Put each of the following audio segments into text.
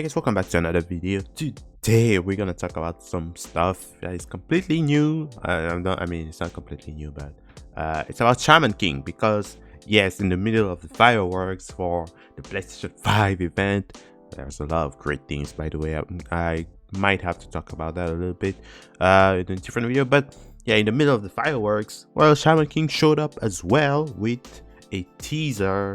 Hey guys, welcome back to another video. Today we're gonna talk about some stuff that is completely new. It's not completely new, but it's about Shaman King because yes, in the middle of the fireworks for the PlayStation 5 event, there's a lot of great things. By the way, I might have to talk about that a little bit in a different video. But yeah, in the middle of the fireworks, well, Shaman King showed up as well with a teaser,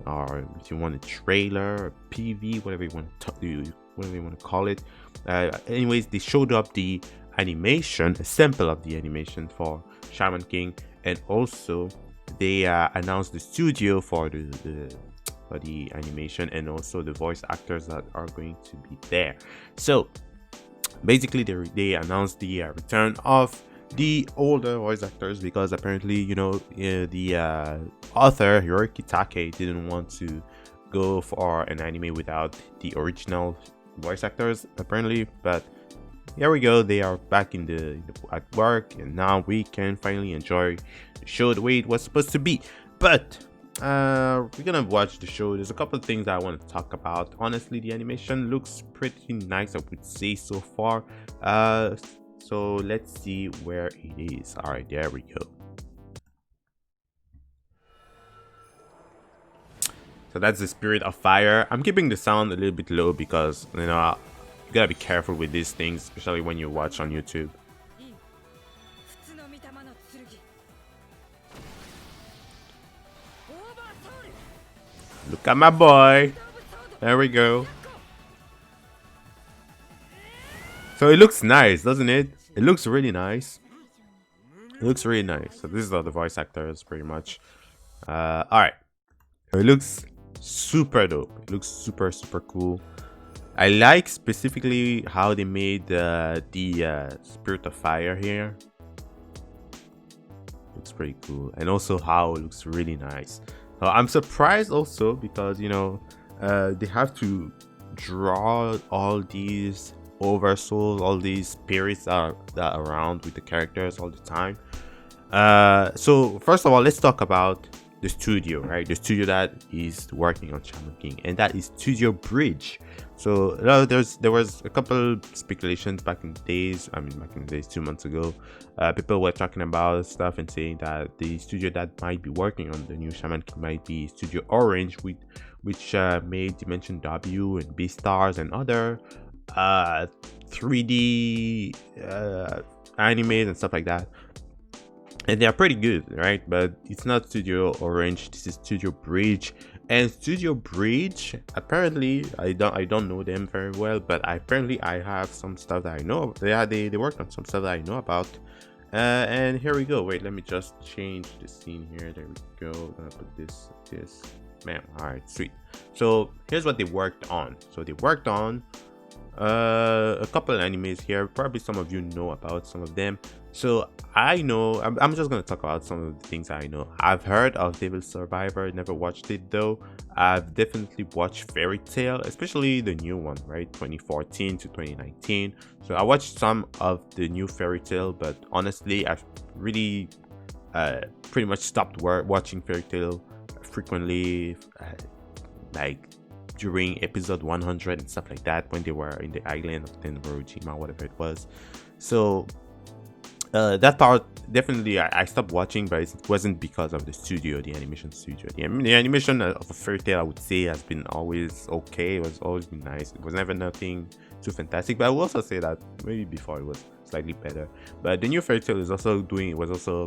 or if you want a trailer, a PV, whatever you want to call it. Anyways, they showed up the animation, a sample of the animation for Shaman King, and also they announced the studio for the animation, and also the voice actors that are going to be there. So basically, they announced the return of the older voice actors because apparently, the author Hiroki Take didn't want to go for an anime without the original voice actors apparently. But here we go, they are back at work, and now we can finally enjoy the show the way it was supposed to be. But we're gonna watch the show. There's a couple of things I want to talk about. Honestly, the animation looks pretty nice, I would say, so far. So let's see where it is. All right, there we go. So that's the Spirit of Fire. I'm keeping the sound a little bit low because, you gotta be careful with these things, especially when you watch on YouTube. Look at my boy. There we go. So it looks nice, doesn't it? It looks really nice. It looks really nice. So these are the voice actors pretty much. All right. It looks super dope. It looks super cool. I like specifically how they made the Spirit of Fire here. Looks pretty cool, and also how it looks really nice. I'm surprised also because they have to draw all these oversouls, all these spirits that are around with the characters all the time. So first of all, let's talk about the studio, right? The studio that is working on Shaman King, and that is Studio Bridge. So there was a couple speculations back in the days. Back in the days, 2 months ago, people were talking about stuff and saying that the studio that might be working on the new Shaman King might be Studio Orange, which made Dimension W and Beastars and other 3D animes and stuff like that. And they're pretty good, right? But it's not Studio Orange. This is Studio Bridge. And Studio Bridge, apparently, I don't know them very well, but apparently I have some stuff that I know. They worked on some stuff that I know about. And here we go. Wait, let me just change the scene here. There we go. I'm gonna put this. Man, all right, sweet. So here's what they worked on. So they worked on a couple of animes here. Probably some of you know about some of them. So I know, I'm just gonna talk about some of the things I know. I've heard of Devil Survivor, never watched it though. I've definitely watched Fairy Tail, especially the new one, right? 2014 to 2019. So I watched some of the new Fairy Tail, but honestly, I've really pretty much stopped watching Fairy Tail frequently, like during episode 100 and stuff like that, when they were in the island of Tenrojima, whatever it was. So that part definitely I stopped watching, but it wasn't because of the studio, the animation studio. The animation of a Fairy Tail, I would say, has been always okay. It was always been nice. It was never nothing too fantastic, but I will also say that maybe before it was slightly better. But the new Fairy Tail was also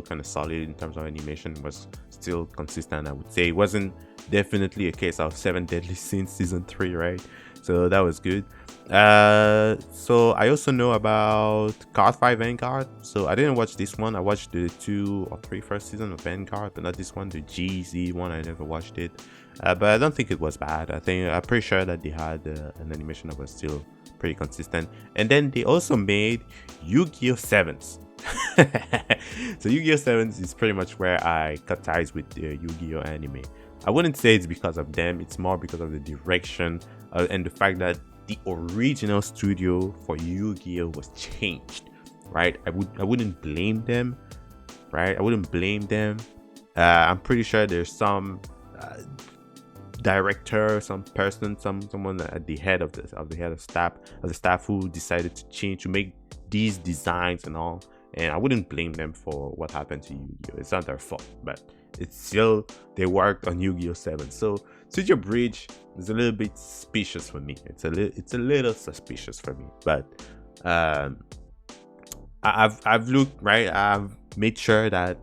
kind of solid in terms of animation. It was still consistent, I would say. It wasn't definitely a case of 7 Deadly Sins season 3, right? So that was good. So I also know about Card 5 Vanguard. So I didn't watch this one. I watched the 2 or 3 first season of Vanguard, but not this one, the GZ one. I never watched it, but I don't think it was bad. I'm pretty sure that they had an animation that was still pretty consistent. And then they also made Yu-Gi-Oh! 7s. So Yu-Gi-Oh! 7s is pretty much where I cut ties with the Yu-Gi-Oh! Anime. I wouldn't say it's because of them. It's more because of the direction and the fact that the original studio for Yu-Gi-Oh! Was changed, right? I wouldn't blame them, right? I wouldn't blame them. I'm pretty sure there's some director, some person, someone at the head of the staff who decided to make these designs and all. And I wouldn't blame them for what happened to Yu-Gi-Oh! It's not their fault, but it's still, they worked on Yu-Gi-Oh! 7. So Studio Bridge is a little bit suspicious for me. It's a little suspicious for me. But I've looked, right. I've made sure that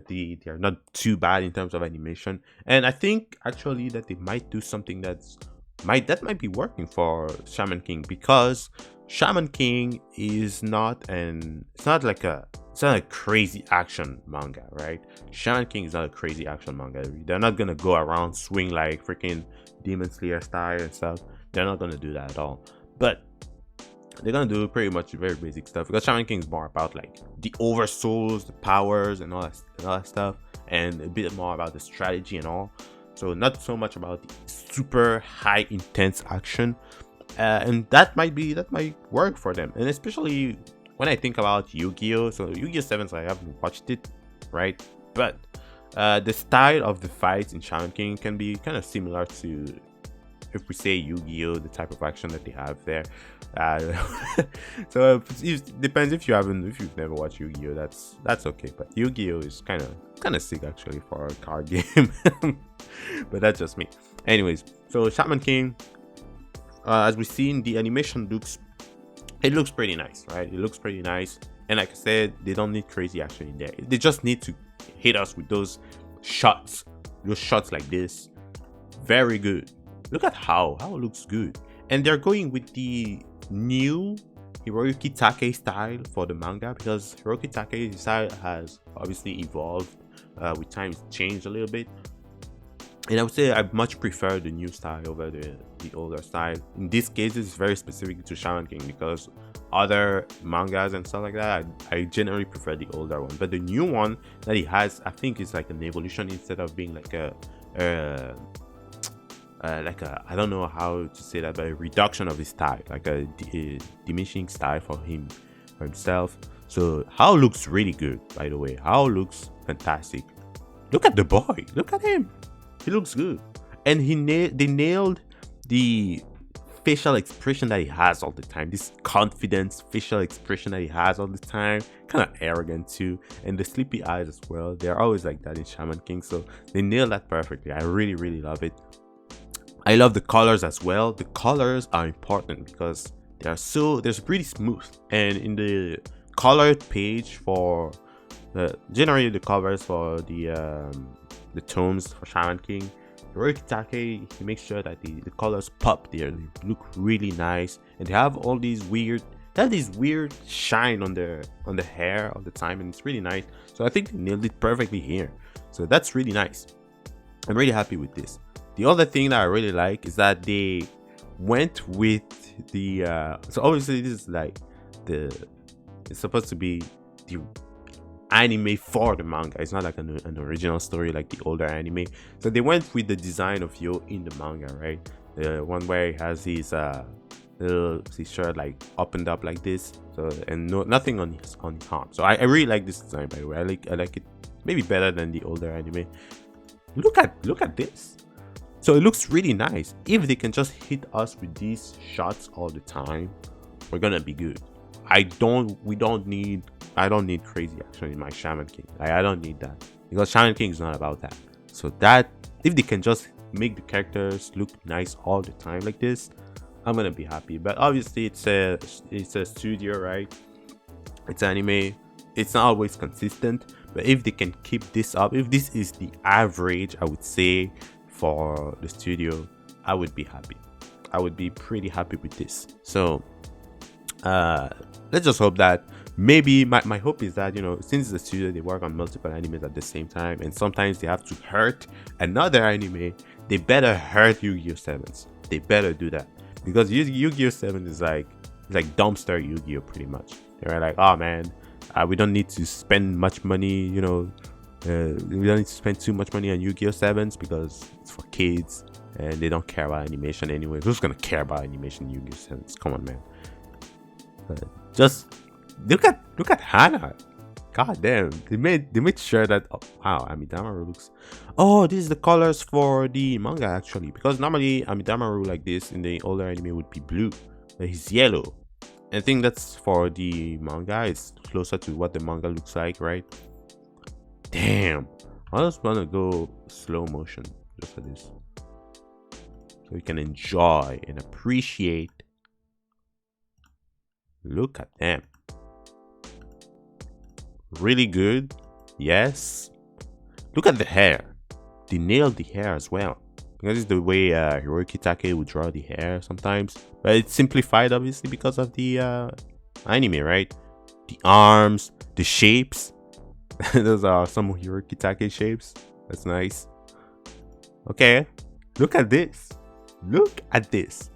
they are not too bad in terms of animation, and I think actually that they might do something that might be working for Shaman King, because Shaman King is not it's not a crazy action manga, right? Shaman King is not a crazy action manga. They're not gonna go around swing like freaking Demon Slayer style and stuff. They're not gonna do that at all. But they're gonna do pretty much very basic stuff, because Shaman King is more about like the oversouls, the powers, and all that stuff, and a bit more about the strategy and all. So not so much about the super high intense action, and that might work for them. And especially when I think about Yu-Gi-Oh! So Yu-Gi-Oh! 7, so I haven't watched it, right? But the style of the fights in Shaman King can be kind of similar to, if we say Yu-Gi-Oh!, the type of action that they have there. So it depends if you've never watched Yu-Gi-Oh! That's okay. But Yu-Gi-Oh! is kind of sick actually for a card game. But that's just me. Anyways, so Shaman King, as we seen, the animation looks pretty nice, right? It looks pretty nice, and like I said, they don't need crazy action in there. They just need to hit us with those shots like this. Very good. Look at how it looks good. And they're going with the new Hiroyuki Take style for the manga, because Hiroyuki Take's style has obviously evolved with time. It's changed a little bit, and I would say I much prefer the new style over the older style. In this case, it's very specific to Shaman King, because other mangas and stuff like that, I generally prefer the older one. But the new one that he has, I think, is like an evolution instead of being like a I don't know how to say that, but a reduction of his style, like a diminishing style for himself. So Hao looks really good, by the way. Hao looks fantastic. Look at the boy. Look at him. He looks good, and they nailed the facial expression that he has all the time. This confidence facial expression that he has all the time, kind of arrogant too, and the sleepy eyes as well. They're always like that in Shaman King, so they nailed that perfectly. I really, really love it. I love the colors as well. The colors are important because they're pretty smooth. And in the colored page for generally the covers for the tomes for Shaman King, Hiroyuki Take, he makes sure that the colors pop there. They look really nice, and they have all these weird shine on the hair all the time, and it's really nice. So I think they nailed it perfectly here. So that's really nice. I'm really happy with this. The other thing that I really like is that they went with the so obviously this is like it's supposed to be the anime for the manga. It's not like an original story like the older anime. So they went with the design of Yo in the manga, right? The one where he has his shirt like opened up like this, so and nothing on his arm. So I really like this design, by the way. I like it maybe better than the older anime. Look at this. So it looks really nice. If they can just hit us with these shots all the time, we're gonna be good. I don't need crazy action in my Shaman King. I don't need that, because Shaman King is not about that. So that if they can just make the characters look nice all the time like this, I'm gonna be happy. But obviously it's a studio, right? It's anime. It's not always consistent. But if they can keep this up, if this is the average, I would say, for the studio, I would be happy. I would be pretty happy with this. So let's just hope that maybe my hope is that, since the studio, they work on multiple animes at the same time, and sometimes they have to hurt another anime, they better hurt Yu-Gi-Oh! 7s. They better do that, because Yu-Gi-Oh! 7 is like dumpster Yu-Gi-Oh! Pretty much. They're like, oh man, we don't need to spend much money, we don't need to spend too much money on Yu-Gi-Oh! 7s because it's for kids and they don't care about animation anyway. Who's gonna care about animation in Yu-Gi-Oh! 7s? Come on, man. Just look at Hana. God damn, they made sure that. Oh, wow, Amidamaru looks. Oh, this is the colors for the manga actually, because normally Amidamaru like this in the older anime would be blue, but he's yellow. I think that's for the manga. It's closer to what the manga looks like, right? Damn, I just want to go slow motion just for this, so we can enjoy and appreciate. Look at them. Really good. Yes. Look at the hair. They nailed the hair as well. Because it's the way Hiroki Take would draw the hair sometimes. But it's simplified obviously because of the anime, right? The arms, the shapes. Those are some Hiroki Take shapes. That's nice. Okay. Look at this. Look at this.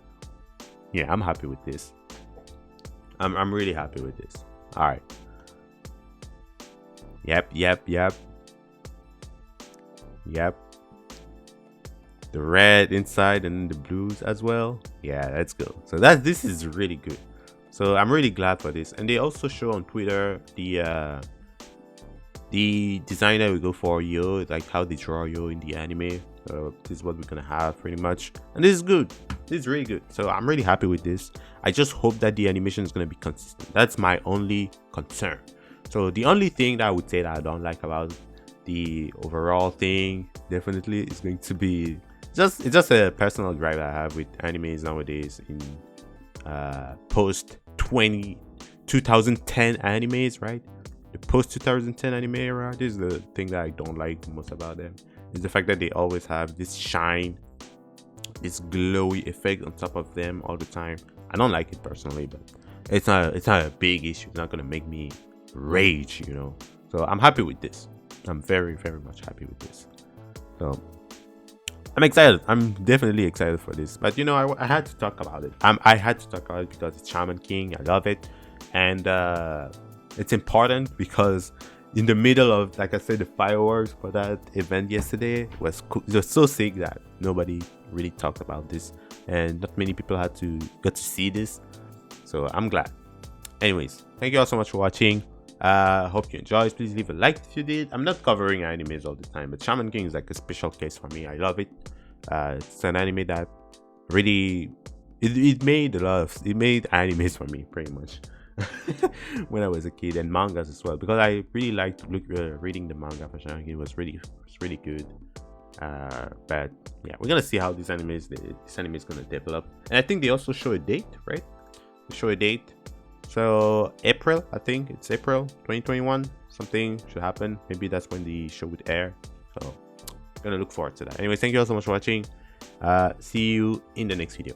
Yeah, I'm happy with this. I'm really happy with this. Alright. Yep. The red inside and the blues as well. Yeah, let's go. So this is really good. So I'm really glad for this. And they also show on Twitter the designer we go for Yo, like how they draw Yo in the anime. So this is what we're gonna have pretty much. And this is good. This is really good. So I'm really happy with this. I just hope that the animation is gonna be consistent. That's my only concern. So the only thing that I would say that I don't like about the overall thing definitely is going to be it's just a personal gripe I have with animes nowadays in post 2010 animes, right? The post 2010 anime era. This is the thing that I don't like most about them, is the fact that they always have this shine, this glowy effect on top of them all the time. I don't like it personally, but it's not a big issue. It's not gonna make me rage, you know. So I'm happy with this. I'm very, very much happy with this. So I'm excited. I'm definitely excited for this. But you know, I had to talk about it. I had to talk about it because it's Shaman King. I love it, and it's important because in the middle of, like I said, the fireworks for that event yesterday was cool. It was so sick that nobody really talked about this, and not many people got to see this. So I'm glad. Anyways, thank you all so much for watching. Hope you enjoyed. Please leave a like if you did. I'm not covering animes all the time, but Shaman King is like a special case for me. I love it. It's an anime that really it made animes for me pretty much when I was a kid, and mangas as well, because I really liked reading the manga for Shaman King. It was really good. But yeah, we're gonna see how this anime is gonna develop, and I think they also show a date, right? They show a date. So April, I think it's April 2021. Something should happen. Maybe that's when the show would air. So I'm gonna look forward to that. Anyway, thank you all so much for watching. See you in the next video.